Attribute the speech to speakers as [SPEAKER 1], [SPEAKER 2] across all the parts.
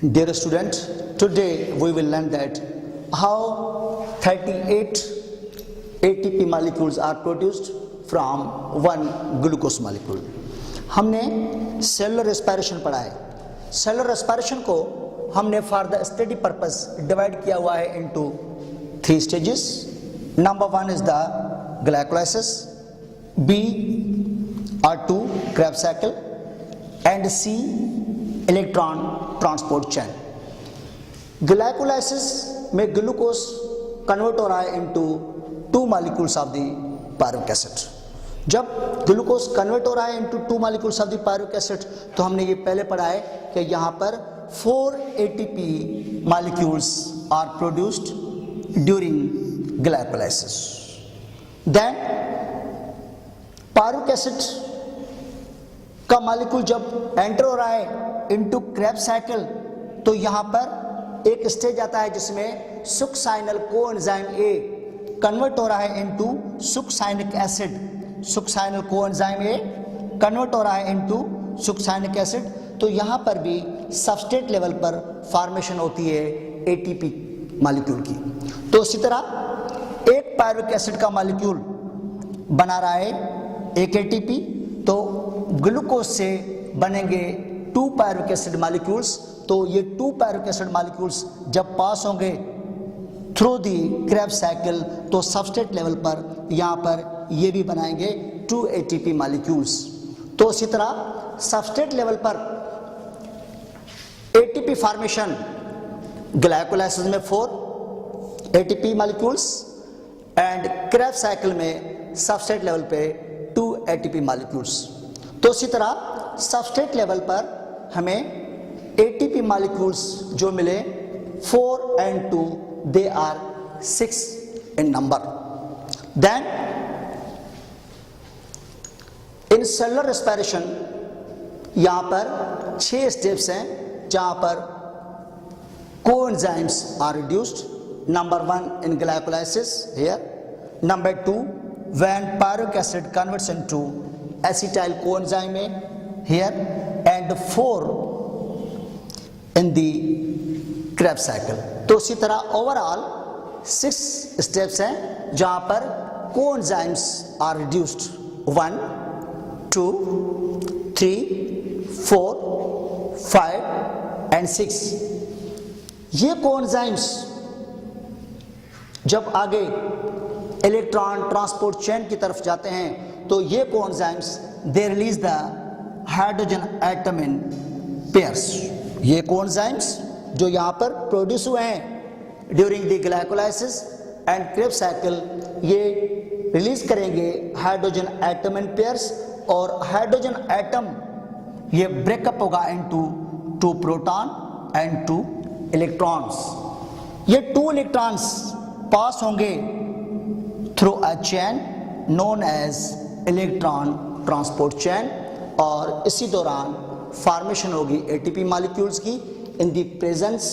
[SPEAKER 1] Dear student, today we will learn that how 38 ATP molecules are produced from one glucose molecule. हमने cellular respiration पढ़ा है। Cellular respiration को हमने for the study purpose divide किया हुआ है into 3 stages. Number 1 is the glycolysis, B R2 Krebs cycle and C electron transport chain. Glycolysis में glucose convert हो रहा है into 2 molecules of the pyruvic acid. जब ग्लूकोज कन्वर्ट हो रहा है into 2 molecules of the pyruvic acid तो हमने ये पहले पढ़ा है कि यहाँ पर 4 ATP molecules are produced during glycolysis. Then pyruvic acid का मॉलिक्यूल जब एंटर हो रहा है इनटू क्रेब्स साइकिल तो यहां पर एक स्टेज आता है जिसमें सुक्साइनल कोएंजाइम ए कन्वर्ट हो रहा है into succinic acid. Succinyl coenzyme A convert हो रहा है इनटू सुक्साइनिक एसिड। तो यहां पर भी सबस्ट्रेट लेवल पर फॉर्मेशन होती है एटीपी मॉलिक्यूल की। तो इसी तरह एक पायरुविक एसिड का मॉलिक्यूल बना रहा है एक एटीपी, तो ग्लूकोज से बनेंगे 2 पायरुविक एसिड मॉलिक्यूल्स। तो ये 2 पायरुविक एसिड मॉलिक्यूल्स जब पास होंगे थ्रू दी क्रेब्स साइकिल तो सबस्ट्रेट लेवल पर यहाँ पर ये भी बनाएंगे 2 ATP मॉलिक्यूल्स। तो इसी तरह सबस्ट्रेट लेवल पर ATP फॉर्मेशन ग्लाइकोलाइसिस में 4 ATP molecules and Krebs cycle में सबस्ट्रेट लेवल पे 2 ATP मॉलिक्यूल्स। तो इसी तरह सबस्ट्रेट लेवल पर हमें ATP मॉलिक्यूल्स जो मिले 4 and 2 they are 6 in number. Then in cellular respiration यहाँ पर 6 स्टेप्स हैं जहाँ पर coenzymes are reduced. Number 1 in glycolysis here. Number 2 when pyruvic acid converts into acetyl coenzyme here, and 4 in the Krebs cycle. तो इसी तरह overall 6 steps हैं जहां पर coenzymes are reduced 1 2 3 4 5 and 6। ये coenzymes जब आगे इलेक्ट्रॉन ट्रांसपोर्ट चेन की तरफ जाते हैं तो ये coenzymes they release the hydrogen atom in pairs. ये कोएंजाइम्स जो यहाँ पर प्रोड्यूस हुए हैं during the glycolysis and Krebs cycle ये रिलीज करेंगे हाइड्रोजन एटम इन पेयर्स, और हाइड्रोजन एटम ये ब्रेकअप होगा इनटू 2 प्रोटॉन एंड 2 इलेक्ट्रॉन्स। ये 2 इलेक्ट्रॉन्स पास होंगे through a chain known as electron transport chain, और इसी दौरान फॉर्मेशन होगी ATP मॉलिक्यूल्स की in the presence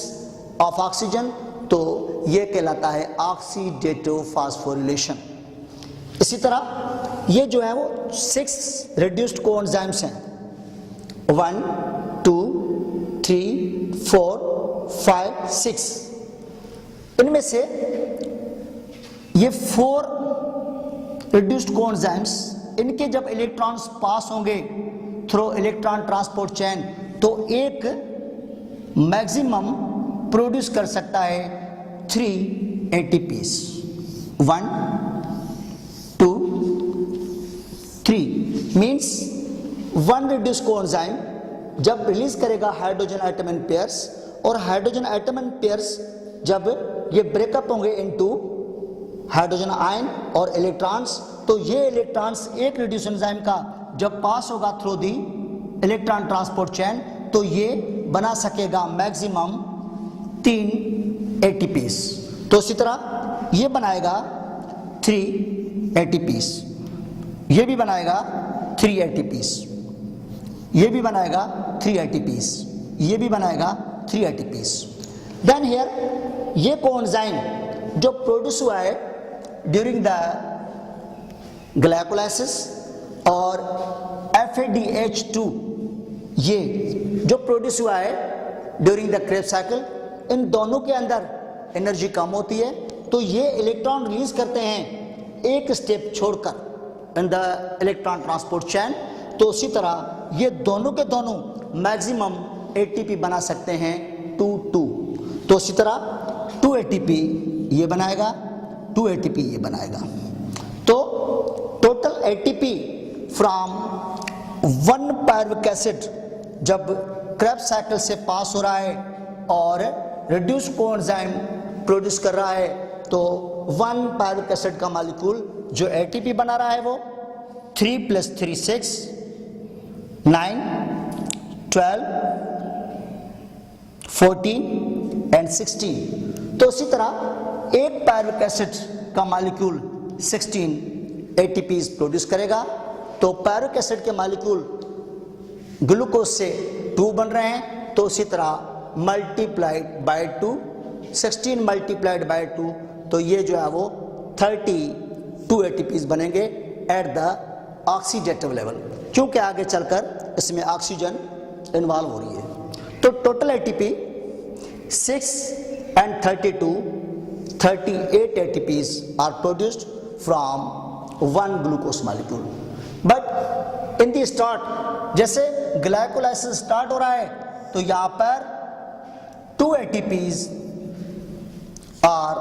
[SPEAKER 1] of oxygen. तो ये कहलाता है ऑक्सीडेटिव फास्फोरिलेशन। इसी तरह ये जो है वो 6 रिड्यूस्ड कोएंजाइम्स हैं 1 2 3 4 5 6। इनमें से ये 4 रिड्यूस्ड कोएंजाइम्स इनके जब इलेक्ट्रॉन्स पास होंगे थ्रू इलेक्ट्रॉन ट्रांसपोर्ट चेन तो एक मैक्सिमम प्रोड्यूस कर सकता है 3 ATPs 1 2 3 मीन्स 1 रिड्यूस कोएंजाइम जब रिलीज करेगा हाइड्रोजन एटम इन पेयर्स, और हाइड्रोजन एटम इन पेयर्स जब ये ब्रेकअप होंगे इनटू हाइड्रोजन आयन और इलेक्ट्रॉन्स, तो ये इलेक्ट्रॉन्स एक रिड्यूस एंजाइम का जब पास होगा through the electron transport chain तो ये बना सकेगा मैक्सिमम 3 ATPs। तो इसी तरह ये बनाएगा 3 ATPs, ये भी बनाएगा 3 ATPs, ये भी बनाएगा 3 ATPs, ये भी बनाएगा 3 ATPs। देन हियर ये कोएंजाइम जो प्रोड्यूस हुआ है ड्यूरिंग द ग्लाइकोलाइसिस और FADH2 ये जो प्रोड्यूस हुआ है ड्यूरिंग द क्रेब्स साइकिल, इन दोनों के अंदर एनर्जी कम होती है, तो ये इलेक्ट्रॉन रिलीज करते हैं एक स्टेप छोड़कर in the electron transport chain. तो उसी तरह ये दोनों के दोनों मैक्सिमम एटीपी बना सकते हैं 2-2। तो इसी तरह 2 एटीपी ये बनाएगा, 2 एटीपी ये बनाएगा। तो total ATP from 1 pyruvic acid जब क्रेब्स साइकिल से पास हो रहा है और रिड्यूस कोएंजाइम प्रोड्यूस कर रहा है, तो 1 पायरुविक एसिड का मॉलिक्यूल जो एटीपी बना रहा है वो 3 + 3 6 9 12 14 एंड 16। तो इसी तरह एक पायरुविक एसिड का मॉलिक्यूल 16 एटीपीज प्रोड्यूस करेगा। तो पायरुविक एसिड के मॉलिक्यूल ग्लूकोज से 2 बन रहे हैं, तो इसी तरह मल्टीप्लाइड बाय 2, 16 मल्टीप्लाइड बाय 2, तो ये जो है वो 32 एटीपीज बनेंगे एट द ऑक्सीडेटिव लेवल, क्योंकि आगे चलकर इसमें ऑक्सीजन इन्वॉल्व हो रही है। तो total ATP 6 and 32, 38 ATPs are produced from 1 glucose molecule. But in the start, जैसे ग्लाइकोलाइसिस स्टार्ट हो रहा है, तो यहाँ पर 2 ATPs are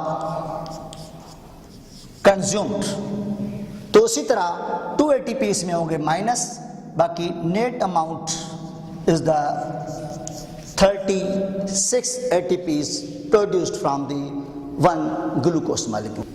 [SPEAKER 1] consumed. तो उसी तरह 2 ATP इसमें होंगे माइनस, बाकी net amount is the 36 ATPs produced from the 1 glucose molecule.